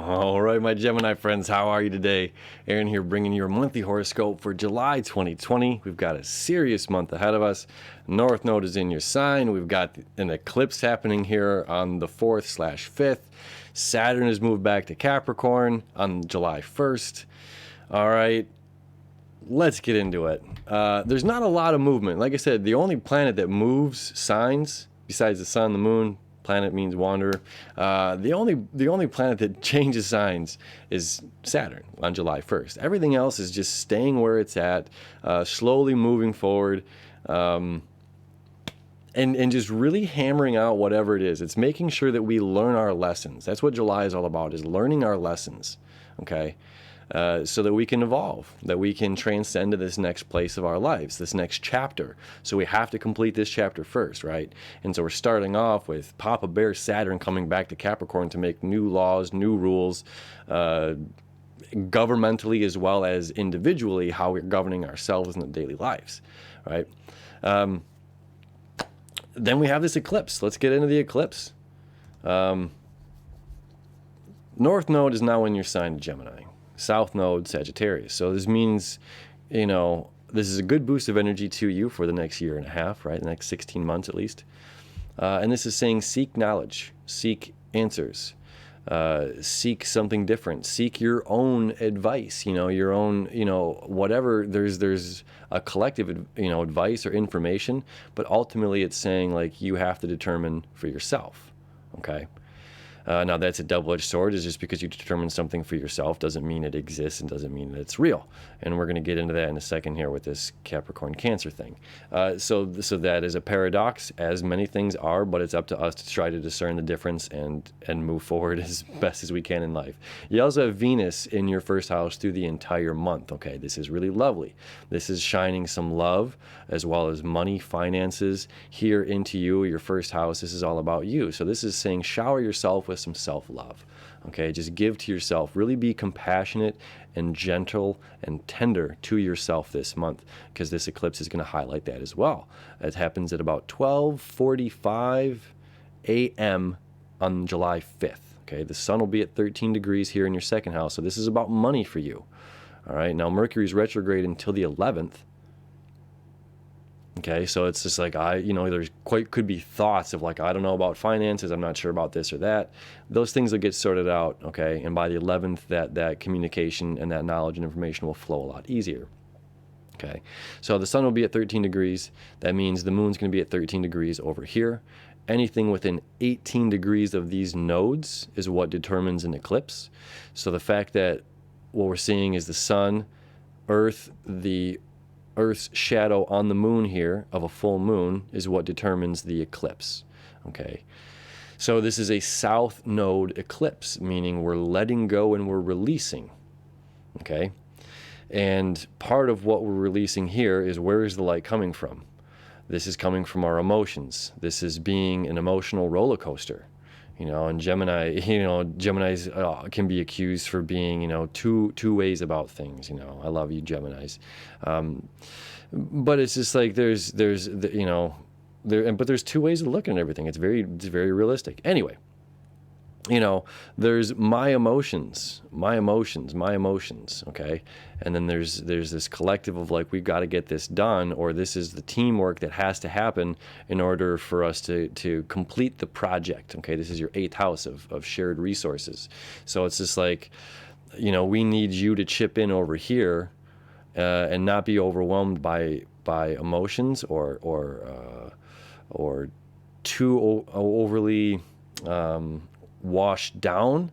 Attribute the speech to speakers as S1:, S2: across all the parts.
S1: All right, my Gemini friends, how are you today? Aaron here bringing you your monthly horoscope for July 2020. We've got a serious month ahead of us. North Node is in your sign. We've got an eclipse happening here on the 4th/5th. Saturn has moved back to Capricorn on July 1st. All right, let's get into it. There's not a lot of movement. Like I said, the only planet that moves signs, besides the sun, the moon, planet means wanderer. The only planet that changes signs is Saturn on July 1st. Everything else is just staying where it's at, slowly moving forward, and just really hammering out whatever it is. It's making sure that we learn our lessons. That's what July is all about, is learning our lessons, okay? So that we can evolve, that we can transcend to this next place of our lives, this next chapter. So we have to complete this chapter first, right? And so we're starting off with Papa Bear Saturn coming back to Capricorn to make new laws, new rules, governmentally as well as individually, how we're governing ourselves in the daily lives, right? Then we have this eclipse. Let's get into the eclipse. North Node is now in your sign of Gemini. South Node, Sagittarius. So this means, this is a good boost of energy to you for the next year and a half, right? The next 16 months at least. And this is saying seek knowledge, seek answers, seek something different, seek your own advice, your own, whatever. There's a collective, advice or information, but ultimately it's saying like you have to determine for yourself, okay? Now that's a double-edged sword. Is just because you determine something for yourself doesn't mean it exists and doesn't mean that it's real. And we're going to get into that in a second here with this Capricorn Cancer thing. So that is a paradox, as many things are, but it's up to us to try to discern the difference and move forward as best as we can in life. You also have Venus in your first house through the entire month. Okay, this is really lovely. This is shining some love as well as money, finances here into you, your first house. This is all about you. So this is saying shower yourself with some self-love. Okay, just give to yourself. Really be compassionate and gentle and tender to yourself this month, because this eclipse is going to highlight that as well. It happens at about 12:45 a.m. on July 5th. Okay, the sun will be at 13 degrees here in your second house, so this is about money for you. All right, now Mercury's retrograde until the 11th. Okay, so it's just like there's could be thoughts of like, I don't know about finances, I'm not sure about this or that. Those things will get sorted out, okay? And by the 11th, that communication and that knowledge and information will flow a lot easier. Okay, so the sun will be at 13 degrees. That means the moon's going to be at 13 degrees over here. Anything within 18 degrees of these nodes is what determines an eclipse. So the fact that what we're seeing is the sun, Earth, the Earth's shadow on the moon here of a full moon is what determines the eclipse, okay? So this is a south node eclipse, meaning we're letting go and we're releasing, okay? And part of what we're releasing here is, where is the light coming from? This is coming from our emotions. This is being an emotional roller coaster. And Gemini, Geminis can be accused for being, two ways about things. I love you, Geminis. But it's just like but there's two ways of looking at everything. It's very realistic. Anyway, there's my emotions, okay? And then there's this collective of like, we've got to get this done, or this is the teamwork that has to happen in order for us to complete the project, okay? This is your 8th house of shared resources. So it's just like, we need you to chip in over here and not be overwhelmed by emotions or too overly washed down,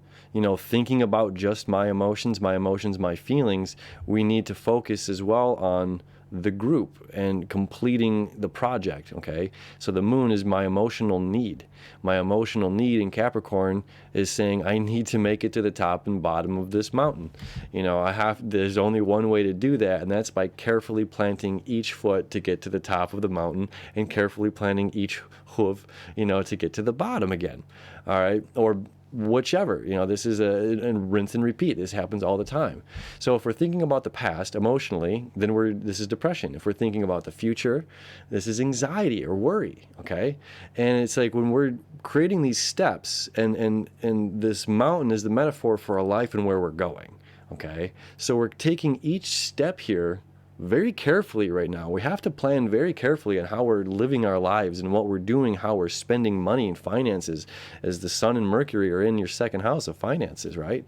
S1: thinking about just my emotions, my feelings. We need to focus as well on the group and completing the project, okay? So the moon is my emotional need. My emotional need in Capricorn is saying I need to make it to the top and bottom of this mountain. There's only one way to do that, and that's by carefully planting each foot to get to the top of the mountain and carefully planting each hoof, to get to the bottom again. All right? Or whichever, this is a rinse and repeat. This happens all the time. So if we're thinking about the past emotionally, then this is depression. If we're thinking about the future, this is anxiety or worry. Okay. And it's like when we're creating these steps, and this mountain is the metaphor for our life and where we're going. Okay. So we're taking each step here very carefully right now. We have to plan very carefully on how we're living our lives and what we're doing, how we're spending money and finances, as the Sun and Mercury are in your second house of finances, right?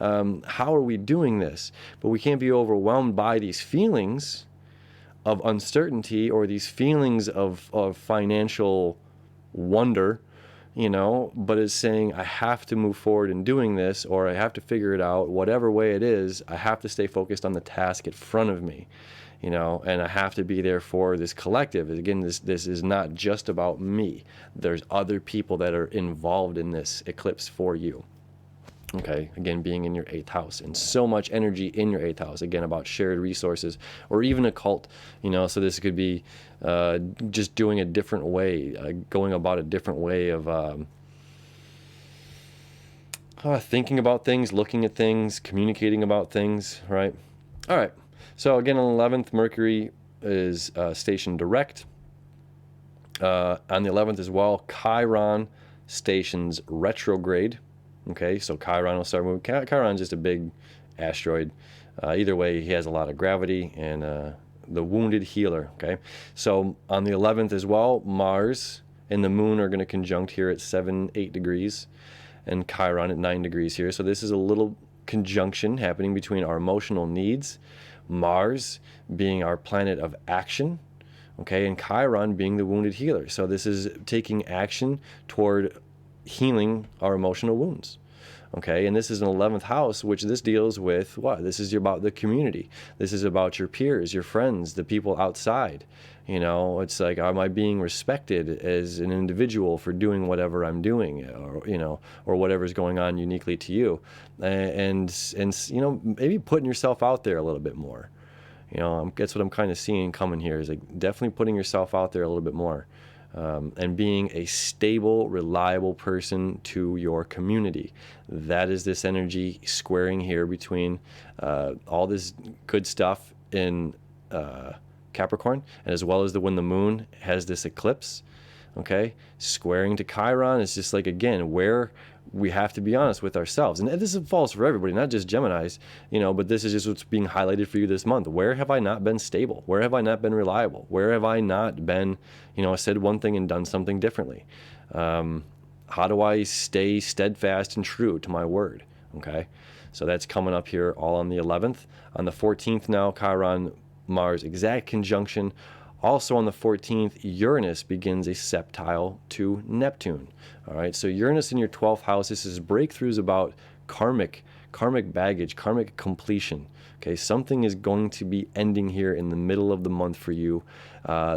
S1: How are we doing this? But we can't be overwhelmed by these feelings of uncertainty or these feelings of financial wonder, but it's saying I have to move forward in doing this, or I have to figure it out, whatever way it is. I have to stay focused on the task in front of me, and I have to be there for this collective. Again, this is not just about me. There's other people that are involved in this eclipse for you. Okay, again, being in your 8th house, and so much energy in your 8th house, again, about shared resources, or even occult, so this could be just doing a different way, going about a different way of thinking about things, looking at things, communicating about things, right? All right, so again, on the 11th, Mercury is stationed direct. On the 11th as well, Chiron stations retrograde. Okay, so Chiron will start moving. Chiron's just a big asteroid. Either way, he has a lot of gravity, and the wounded healer. Okay, so on the 11th as well, Mars and the Moon are going to conjunct here at 7-8 degrees, and Chiron at 9 degrees here. So this is a little conjunction happening between our emotional needs, Mars being our planet of action, okay, and Chiron being the wounded healer. So this is taking action toward healing our emotional wounds. Okay, and this is an 11th house, which this deals with what? This is about the community. This is about your peers, your friends, the people outside. It's like, am I being respected as an individual for doing whatever I'm doing, or whatever's going on uniquely to you, and maybe putting yourself out there a little bit more. That's what I'm kind of seeing coming here, is like definitely putting yourself out there a little bit more. And being a stable, reliable person to your community. That is this energy squaring here between all this good stuff in Capricorn, and as well as when the Moon has this eclipse, okay, squaring to Chiron. Is just like, again, where we have to be honest with ourselves. And this is false for everybody, not just Geminis, but this is just what's being highlighted for you this month. Where have I not been stable? Where have I not been reliable? Where have I not been, said one thing and done something differently? How do I stay steadfast and true to my word? Okay, so that's coming up here all on the 11th. On the 14th now, Chiron, Mars, exact conjunction. Also on the 14th, Uranus begins a septile to Neptune. All right, so Uranus in your 12th house, this is breakthroughs about karmic baggage, karmic completion. Okay, something is going to be ending here in the middle of the month for you.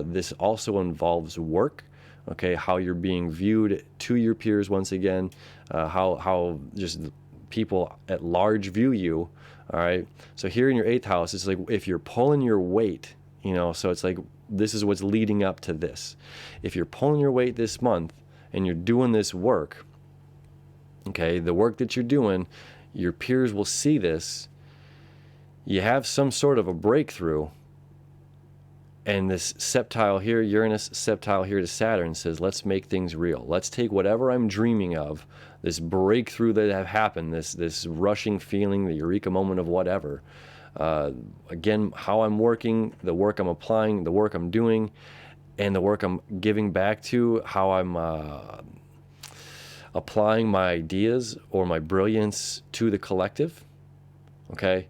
S1: This also involves work. Okay, how you're being viewed to your peers once again, how just people at large view you. All right, so here in your 8th house, it's like if you're pulling your weight, so it's like, this is what's leading up to this. If you're pulling your weight this month and you're doing this work, okay, the work that you're doing, your peers will see this. You have some sort of a breakthrough, and this septile here, Uranus septile here to Saturn, says, let's make things real. Let's take whatever I'm dreaming of, this breakthrough that have happened, this rushing feeling, the eureka moment of whatever, again, how I'm working, the work I'm applying, the work I'm doing, and the work I'm giving back to, how I'm applying my ideas or my brilliance to the collective. Okay,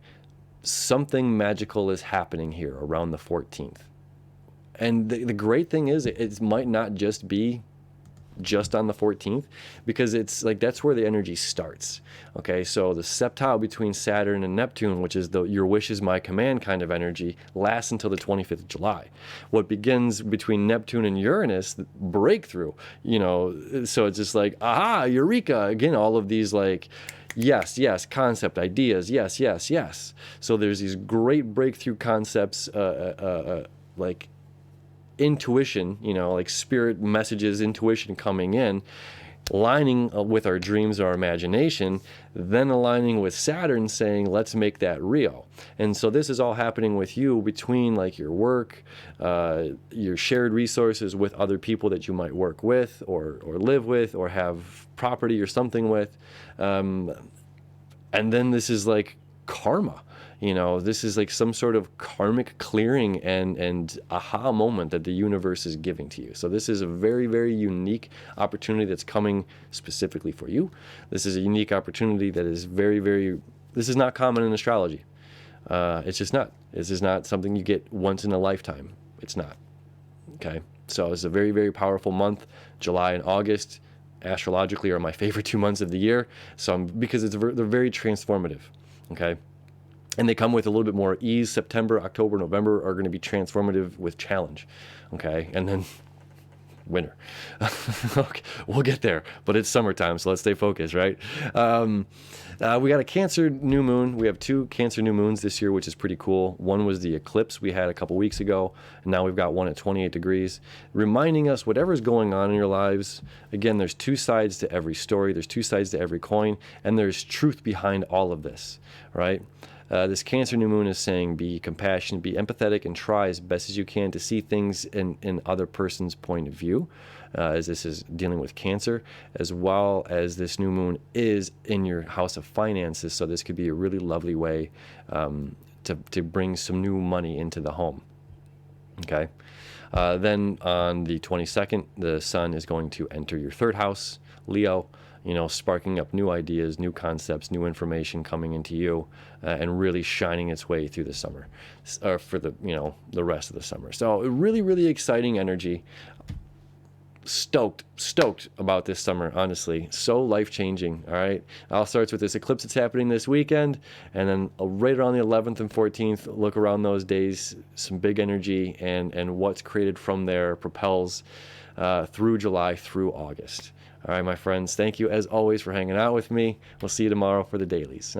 S1: something magical is happening here around the 14th. And the great thing is, it might not just be just on the 14th, because it's like that's where the energy starts. Okay, so the septile between Saturn and Neptune, which is the your wish is my command kind of energy, lasts until the 25th of July. What begins between Neptune and Uranus, the breakthrough, so it's just like, aha, eureka, again, all of these like, yes, concept, ideas, yes. So there's these great breakthrough concepts, like intuition, like spirit messages, intuition coming in, aligning with our dreams, our imagination, then aligning with Saturn saying, let's make that real. And so this is all happening with you between like your work, your shared resources with other people that you might work with or live with or have property or something with. And then this is like karma. This is like some sort of karmic clearing and aha moment that the universe is giving to you. So this is a very, very unique opportunity that's coming specifically for you. This is a unique opportunity that is very, very, this is not common in astrology. It's just not. This is not something you get once in a lifetime. It's not. Okay? So it's a very, very powerful month. July and August, astrologically, are my favorite 2 months of the year. Because they're very transformative. Okay? And they come with a little bit more ease. September, October, November are going to be transformative with challenge. Okay? And then winter. Okay, we'll get there. But it's summertime, so let's stay focused, right? We got a Cancer new moon. We have 2 Cancer new moons this year, which is pretty cool. One was the eclipse we had a couple weeks ago, and now we've got one at 28 degrees, reminding us whatever's going on in your lives, again, there's 2 sides to every story, there's 2 sides to every coin, and there's truth behind all of this, right? This Cancer new moon is saying be compassionate, be empathetic, and try as best as you can to see things in other person's point of view, as this is dealing with Cancer, as well as this new moon is in your house of finances. So this could be a really lovely way to bring some new money into the home. Okay. Then on the 22nd, the sun is going to enter your 3rd house, Leo, sparking up new ideas, new concepts, new information coming into you, and really shining its way through the summer, or for the rest of the summer. So really, really exciting energy. Stoked about this summer, honestly. So life-changing, all right? It all starts with this eclipse that's happening this weekend, and then right around the 11th and 14th, look around those days, some big energy, and what's created from there propels through July, through August. All right, my friends, thank you as always for hanging out with me. We'll see you tomorrow for the dailies.